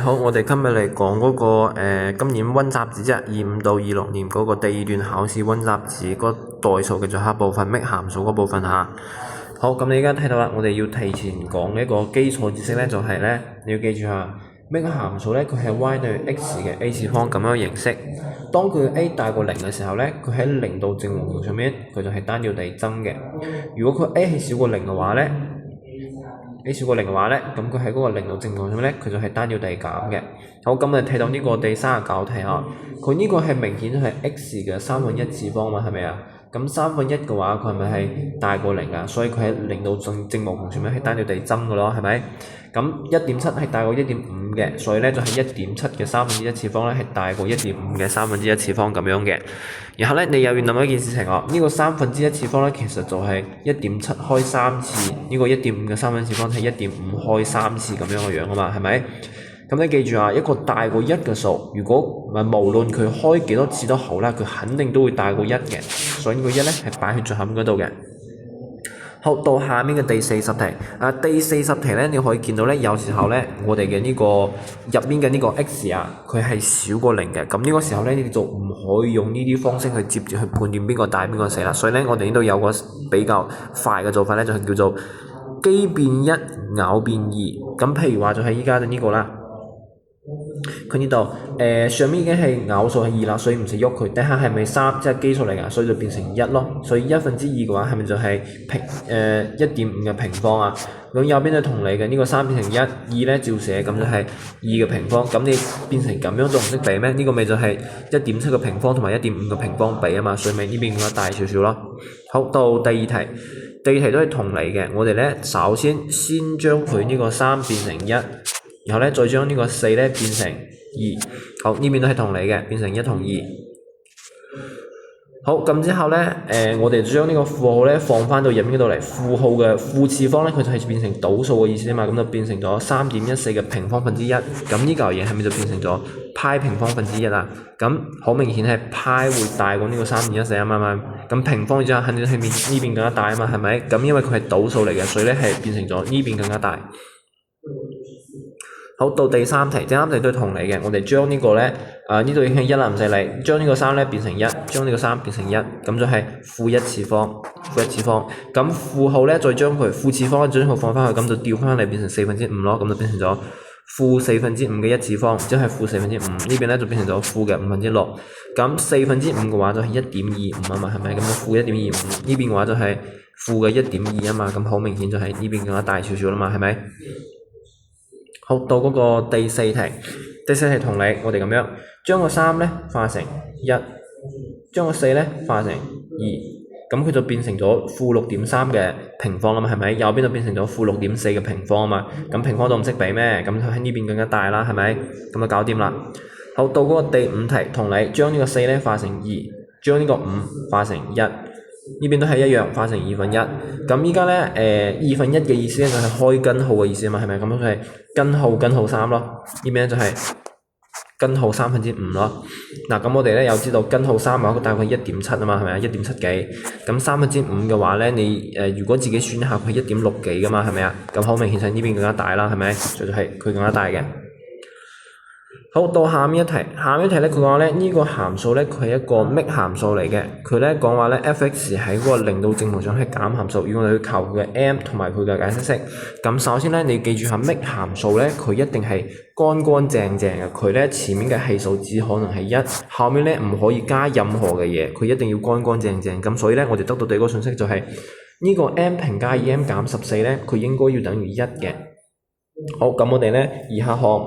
好，我哋今日嚟講嗰個今年溫習字啫，25到26年嗰個第二段考試溫習字嗰代數嘅最後一部分，冪函數嗰部分嚇。好，咁你而家睇到啦，我哋要提前講一個基礎知識咧，就係咧，你要記住下，冪函數咧，佢係 y 等於 x 嘅 a 次方咁樣形式。當佢 a 大過0嘅時候咧，佢喺零到正無窮上面，佢就係單調地增嘅。如果佢 a 係少過0嘅話咧，a 少過0嘅話咧，咁佢喺嗰個零到正無窮上面咧，佢就係單調地減嘅。好，咁我哋睇到呢個第39題啊，佢呢個係明顯係 x 嘅1/3次方嘛，係咪啊？咁1/3嘅話，佢係咪係大過0啊？所以佢喺零到正無窮上面係單調地增嘅咯，係咪？咁1.7係大過1.5嘅，所以咧就係1.7嘅1/3次方咧係大過1.5嘅1/3次方咁樣嘅。然後咧你又要諗一件事情哦，呢個1/3次方咧其實就係1.7開3次，呢個1.5嘅1/3次方係1.5開3次咁樣嘅樣啊嘛，係咪？咁你記住啊，一個大過1嘅數，如果無論佢開幾多次都好啦，佢肯定都會大過1嘅，所以呢個1咧係擺喺最後面嗰度嘅。好，到下面嘅第40題，第40題咧，你可以見到咧，有時候咧，我哋嘅呢個入面嘅呢個 x 啊，佢係少過0嘅，咁呢個時候咧，你就唔可以用呢啲方式去接住去判斷邊個大邊個細啦。所以咧，我哋呢度有個比較快嘅做法咧，就係叫做奇變1，偶變2。咁譬如話就係依家嘅呢個啦。佢呢度上面已經係偶數係2啦，所以唔使喐佢。底下係咪3，即係基數嚟㗎，所以就變成1咯。所以1/2嘅話係咪就係1.5嘅平方啊？咁右邊都同理嘅，呢個3變成1，2咧照寫，咁就係2嘅平方。咁你變成咁樣仲唔識比咩？呢個咪就係1.7嘅平方同埋1.5嘅平方比啊嘛，所以咪呢邊更加大少少咯。好，到第二題，第二題都係同理嘅。我哋咧首先將佢呢個3變成1。然後咧，再將呢個4咧變成2，好，呢邊都係同理嘅，變成1同2。好，咁之後咧，我哋將呢個負號咧放翻到入面嗰度嚟，負號嘅負次方咧，佢就係變成倒數嘅意思啊嘛，咁就變成咗3.14嘅平方分之1。咁呢嚿嘢係咪就變成咗派平方分之1啊？咁好明顯係派會大過呢個3.14啊嘛，咁平方之後肯定係呢邊更加大啊嘛，係咪？咁因為佢係倒數嚟嘅，所以咧係變成咗呢邊更加大。好，到第三題，第三題都係同理嘅。我哋將呢個咧，呢度已經係1啦，唔使理。將呢個3咧變成1，將呢個3變成1，咁就係負1次方，負1次方。咁負號咧，再將佢負次方咧，將佢放翻去，咁就調翻嚟變成5/4咯，咁就變成咗負4/5嘅1次方，即係負4/5。呢邊咧就變成咗負嘅6/5。咁4/5嘅話就係1.25啊嘛，係咪？咁就負1.25。呢邊嘅話就係負嘅1.2啊嘛，咁好明顯就係呢邊更加大少少啦嘛，係咪？好，到嗰個第四題，第四題同理，我哋咁樣將個3咧化成1，將個4咧化成2，咁佢就變成咗負6.3嘅平方啦嘛，係咪？右邊就變成咗負6.4嘅平方啊嘛，咁平方都唔識比咩？咁佢喺呢邊更加大啦，係咪？咁就搞掂啦。好，到嗰個第5題同理，將呢個4咧化成2，將呢個5化成1。呢邊都係一樣，化成1/2。咁依家咧，1/2嘅意思咧就係開根號嘅意思啊嘛，係咪？咁就係根號3咯。呢邊就係根號5/3咯。嗱，咁我哋咧又知道根號3嘅話，佢大概1.7啊嘛，係咪啊？1.7幾。咁5/3嘅話咧，你如果自己算一下，佢係1.6幾噶嘛，係咪啊？咁好明顯係呢邊更加大啦，係咪？所以就係佢更加大嘅。好，到下面一題，咧佢講咧呢個函數咧佢係一個冪函數嚟嘅，佢咧講話咧 f(x) 喺嗰個零到正無上係減函數，要我哋去求佢嘅 m 同埋佢嘅解釋式。咁首先咧你記住下冪函數咧佢一定係乾乾淨淨嘅，佢咧前面嘅係數只可能係1，後面咧唔可以加任何嘅嘢，佢一定要乾乾淨淨。咁所以咧我哋得到第一個信息就係呢個 m 平加 2m 減14咧佢應該要等於1嘅。好，咁我哋咧以下項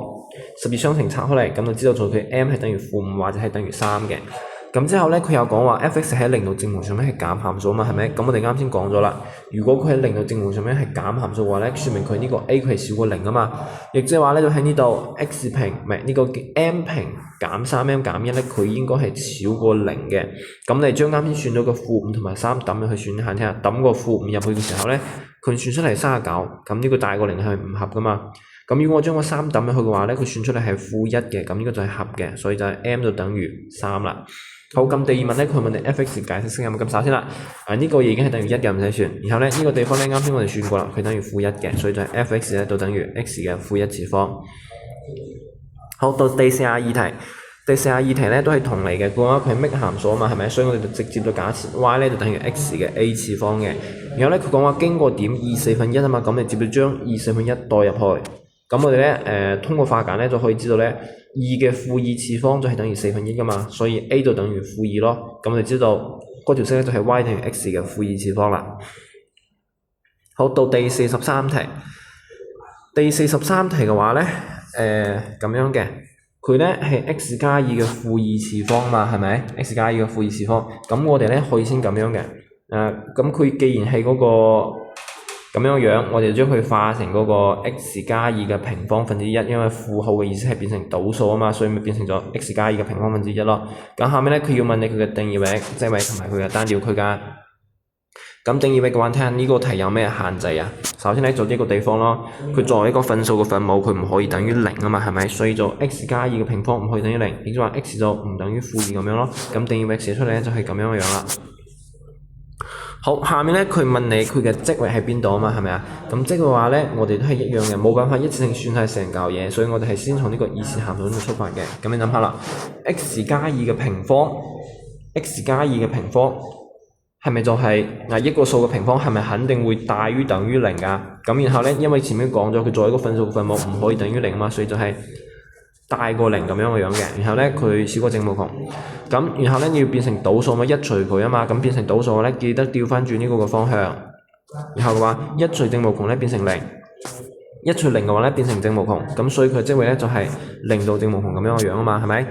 12雙程拆開嚟，咁就知道咗佢 m 係等於負5或者係等於3嘅。咁之後咧，佢又講話 f(x) 喺零到正無上面係減函數啊嘛，係咪？咁我哋啱先講咗啦。如果佢喺零到正無上面係減函數嘅話咧，說明佢呢個 a 佢係少過0啊嘛。亦即係話咧，就喺呢度 x 平唔係呢個 m 平減 3m 減1咧，佢應該係少過0嘅。咁你將啱先算到個負5同埋3抌入去算一下聽下，抌個負5入去嘅時候咧，佢算出嚟39，咁呢個大過0係唔合噶嘛。咁如果我將個3抌入去嘅話咧，佢算出嚟係負1嘅，咁呢個就係合嘅，所以就係 m 就等於3啦。好，咁第二問咧，佢問你 f(x) 解釋式有冇咁首先啦，呢個已經係等於1嘅，唔使算。然後咧呢個地方咧，啱先我哋算過啦，佢等於負1嘅，所以就係 f(x) 咧就等於 x 嘅負1次方。好，到第42題。第42題咧都係同嚟嘅，佢話佢係冪函數啊嘛，係咪？所以我哋就直接就假設 y 咧就等於 x 嘅 a 次方嘅。然後咧佢講話經過點2/4啊嘛，咁你直接將2/4代入去。咁我哋咧通過化簡咧就可以知道咧2嘅負2次方就係等於1/4噶嘛，所以 a 就等於負2咯。咁我哋知道嗰條式咧就係 y 等於 x 嘅負2次方啦。好，到第43題。第43題嘅話咧咁樣嘅。佢咧係 x 加2嘅負2次方嘛，係咪 ？x 加2嘅負2次方，咁我哋咧可以先咁樣嘅，咁佢既然係嗰個咁樣，我哋就將佢化成嗰個 x 加2嘅平方分之一，因為負號嘅意思係變成倒數啊嘛，所以咪變成咗 x 加2嘅平方分之一咯。咁下面咧佢要問你佢嘅定義域、積位同埋佢嘅單調區間。咁定義域嘅話，睇下呢個題有咩限制啊？首先咧就呢個地方咯，佢作為一個分數嘅分母，佢唔可以等於0啊嘛，係咪？所以就 x 加2嘅平方唔可以等於0，亦即係話 x 就唔等於負2咁樣咯。咁定義域寫出嚟咧就係咁樣嘅樣啦。好，下面咧佢問你佢嘅積域喺邊度啊嘛，係咪啊？咁積嘅話咧，我哋都係一樣嘅，冇辦法一次性算晒成嚿嘢，所以我哋係先從呢個二次函數度出發嘅。咁你諗下啦 ，x 加2嘅平方，x 加2嘅平方。係咪就係一個數嘅平方係咪肯定會大於等於0㗎？咁然後咧，因為前面講咗佢作為一個分數嘅分母唔可以等於0嘛，所以就係大過0咁樣嘅樣嘅。然後咧佢少過正無窮，咁然後咧你要變成倒數嘛，一除佢啊嘛，咁變成倒數嘅咧記得調翻轉呢個嘅方向。然後嘅話一除正無窮咧變成0，一除0嘅話咧變成正無窮，咁所以佢積域咧就係0到正無窮咁樣嘅樣啊嘛，係咪？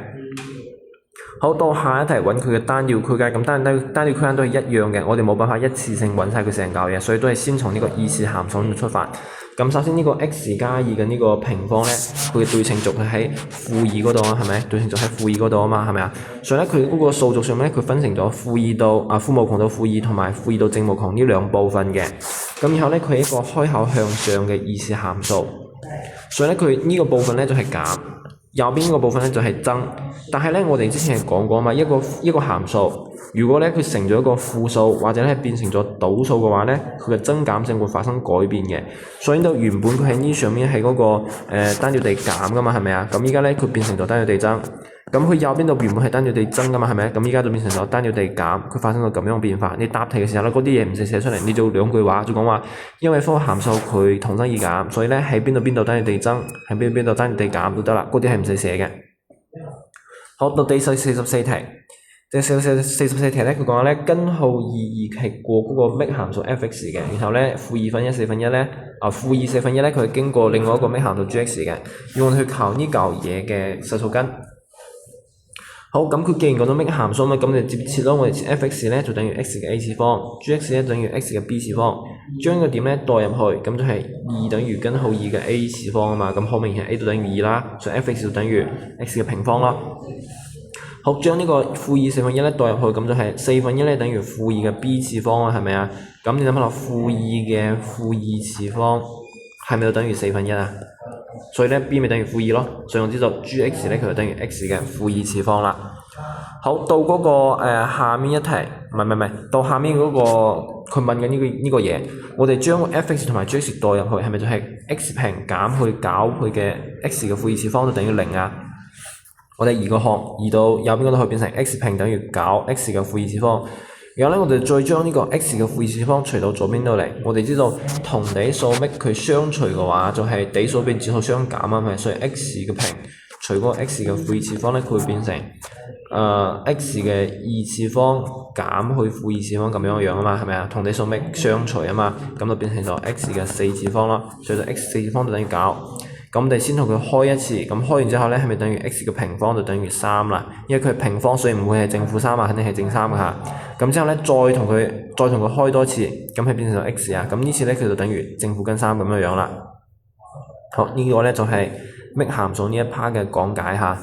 好，到下一題揾佢嘅單調區間，咁單調區間都係一樣嘅，我哋冇辦法一次性揾晒佢成嚿嘢，所以都係先從呢個二次函數度出發。咁首先呢個 x 加2嘅呢個平方咧，佢嘅對稱軸係喺負2嗰度啊，係咪？對稱軸喺負2嗰度啊嘛，係咪啊？所以咧佢嗰個數軸上面咧，佢分成咗負2到負無窮到負2同埋負2到正無窮呢兩部分嘅。咁然後咧佢係一個開口向上嘅二次函數，所以咧佢呢個部分咧就係減。右邊呢個部分咧就係增，但係咧我哋之前係講過嘛，一個函數，如果咧佢成咗一個負數或者咧變成咗倒數嘅話咧，佢嘅增減性會發生改變嘅。所以到原本佢喺呢上面係嗰個單調地減噶嘛，係咪啊？咁依家咧佢變成咗單調地增，咁佢右邊度原本係單調地增噶嘛，係咪？咁依家就變成咗單調地減，佢發生咗咁樣變化。你答題嘅時候咧，嗰啲嘢唔使寫出嚟，你就兩句話就講話，因為科函數佢同增異減，所以咧喺邊度單調地增，喺邊度單調地減都得啦，嗰啲係唔使寫嘅。好，到第44題。第44題咧，佢講咧根號22係過嗰個冪函數 f(x) 嘅，然後咧負2分1 4分1咧，負2 4分1咧佢係經過另外一個冪函數 g(x) 嘅，要我哋去求呢嚿嘢嘅實數根。好，咁佢既然講到冪函數嘛，咁你接切咯，我哋切 f(x) 咧就等於 x 嘅 a 次方 ，g(x) 咧等於 x 嘅 b 次方，將個點咧代入去，咁就係2等於根號2嘅 a 次方啊嘛，咁好明顯 a 就等於2啦，所以 f(x) 就等於 x 嘅平方咯。好，將呢個負2 4分1咧代入去，咁就係4分1咧等於負2嘅 b 次方啊，係咪啊？咁你諗下落負2嘅負2次方係咪就等於4分1啊？所以咧 b 咪等於負2咯，所以我知道 g(x) 咧佢就等於 x 嘅負2次方啦。好，到嗰個下面一題，唔係，到下面嗰個佢問緊呢個嘢，我哋將 f(x) 同埋 g(x) 代入去，係咪就係 x 平減去搞佢嘅 x 嘅負2次方就等於0啊？我哋移個項移到右邊嗰度去變成 x 平等於搞 x 嘅負2次方，然後咧我哋再將呢個 x 嘅負2次方除到左邊度嚟，我哋知道同底數冪佢相除嘅話就係底數變指數相減啊嘛，所以 x 嘅平除嗰個 x 嘅負2次方咧，佢會變成x 嘅2次方減去負2次方咁樣啊嘛，係咪啊？同底數冪相除啊嘛，咁就變成咗 x 嘅4次方咯，所以就 x 4次方就等於搞。咁我哋先同佢開一次，咁開完之後咧，係咪等於 x 嘅平方就等於3啦？因為佢係平方，所以唔會係正負3啊，肯定係正3噶嚇。咁之後咧，再同佢開多次，咁係變成咗 x 啊。咁呢次咧，佢就等於正負根3咁樣啦。好，呢個咧就係冪函數呢一 part 嘅講解嚇。